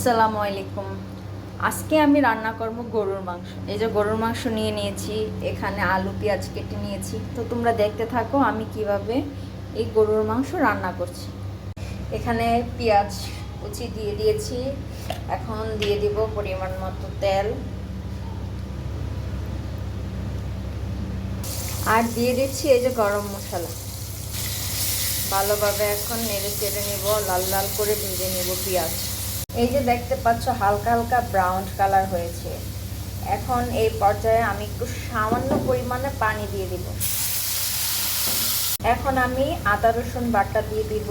আসসালামু আলাইকুম। আজকে আমি রান্না করব গরুর মাংস। এই যে গরুর মাংস নিয়ে নিয়েছি, এখানে আলু পেঁয়াজ কেটে নিয়েছি। তো তোমরা দেখতে থাকো আমি কিভাবে এই গরুর মাংস রান্না করছি। এখানে পেঁয়াজ কুচি দিয়ে দিয়েছি। এখন দিয়ে দিব পরিমাণ মতো তেল, আর দিয়ে দিচ্ছি এই যে গরম মশলা। ভালোভাবে এখন নেড়ে চেড়ে নিব, লাল লাল করে ভেজে নিব পেঁয়াজ। এই যে দেখতে পাচ্ছ হালকা হালকা ব্রাউন কালার হয়েছে। এখন এই পর্যায়ে আমি একটু সামান্য পরিমাণে পানি দিয়ে দিব। এখন আমি আদা রসুন বাটা দিয়ে দিব।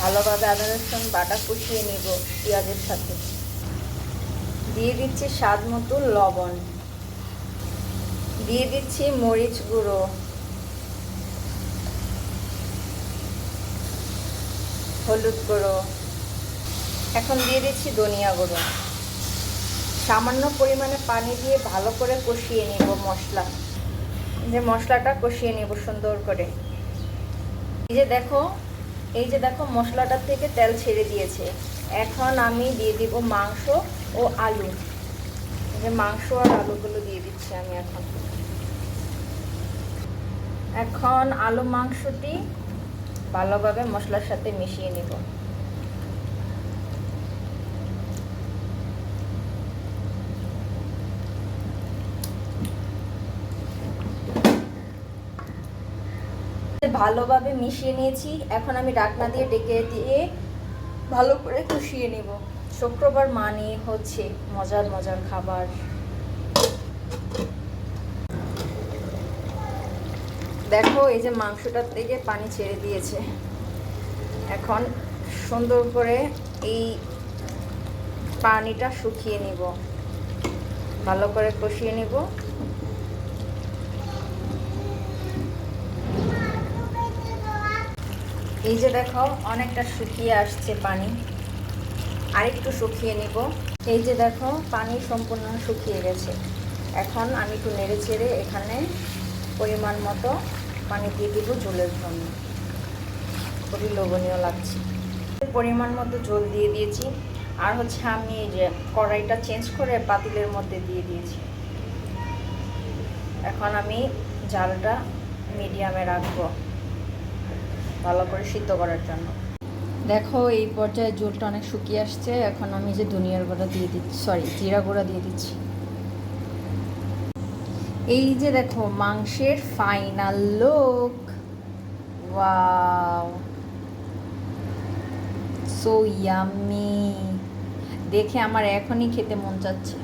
ভালোভাবে আদা রসুন বাটা কষিয়ে নিব পেঁয়াজের সাথে। দিয়ে দিচ্ছি স্বাদ মতো লবণ, দিয়ে দিচ্ছি মরিচ গুঁড়ো, হলুদ গুঁড়ো, এখন দিয়ে দিচ্ছি ধনিয়া গুঁড়ো। সামান্য পরিমাণে পানি দিয়ে ভালো করে কষিয়ে নিব মশলাটা কষিয়ে নিব সুন্দর করে। এই যে দেখো মশলাটার থেকে তেল ছেড়ে দিয়েছে। এখন আমি দিয়ে দিব মাংস ও আলু। মাংস আর আলুগুলো দিয়ে দিচ্ছি আমি এখন আলু মাংসটি ভালোভাবে মশলার সাথে মিশিয়ে নিব। ভালোভাবে মিশিয়ে নিয়েছি। এখন আমি ঢাকনা দিয়ে ঢেকে দিয়ে ভালো করে কষিয়ে নেব। শুক্রবার মানে হচ্ছে মজার মজার খাবার। দেখো এই যে মাংসটার থেকে পানি ছেড়ে দিয়েছে। এখন সুন্দর করে এই পানিটা শুকিয়ে নিব, ভালো করে কষিয়ে নিব। এই যে দেখো অনেকটা শুকিয়ে আসছে পানি, আরেকটু শুকিয়ে নিব। এই যে দেখো পানি সম্পূর্ণ শুকিয়ে গেছে। এখন আমি একটু নেড়ে চেড়ে এখানে পরিমাণ মতো পানি দিয়ে দিব ঝোলের জন্য। খুবই লোভনীয় লাগছে। পরিমাণ মতো ঝোল দিয়ে দিয়েছি। আর হচ্ছে আমি এই যে কড়াইটা চেঞ্জ করে পাতিলের মধ্যে দিয়ে দিয়েছি। এখন আমি জালটা মিডিয়ামে রাখবো ভালো করে সিদ্ধ করার জন্য। দেখো এই পর্যায়ে ঝোলটা অনেক শুকিয়ে আসছে। এখন আমি যে ধনিয়ার গুঁড়া দিয়ে দিচ্ছি, জিরা গুঁড়া দিয়ে দিচ্ছি। এই যে দেখো মাংসের final look. Wow, so yummy. দেখে আমার এখনই খেতে মন চাচ্ছে।